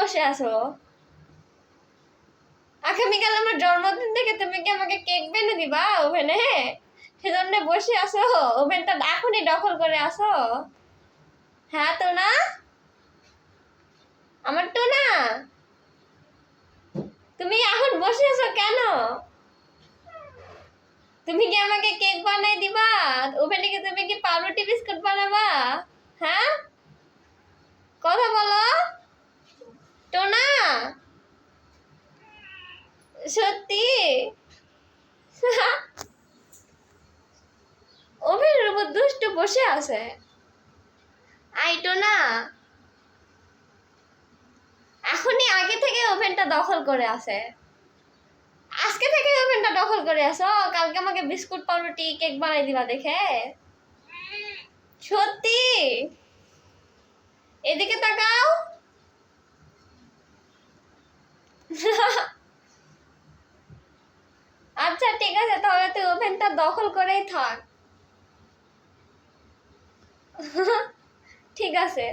বসে আছো? আগামীকাল আমার জন্মদিন থেকে তুমি কি আমাকে কেক বেনে দিবা ওভেনে? সেজন্য বসে আছো, ওভেনটা এখনই দখল করে আসো। হ্যাঁ তো না, আমার তো না। তুমি এখন বসে আছো কেন? তুমি কি আমাকে কেক বানাই দিবা? ওভেনে কি তুমি কি পাউরুটি বিস্কুট বানাবা? হ্যাঁ, কথা বলো। টোনা, সত্যি? ওভেনের উপর দুষ্টু বসে আছে। আইটো না, এখনই আগে থেকে ওভেনটা দখল করে আছে। আজকে থেকে ওভেনটা দখল করে আসো, কালকে আমাকে বিস্কুট পাউরুটি কেক বানাই দিবা দেখে। সত্যি? এদিকে তাকাও। আচ্ছা ঠিক আছে, তাহলে তুই ওভেনটা দখল করেই থাক। ঠিক আছে।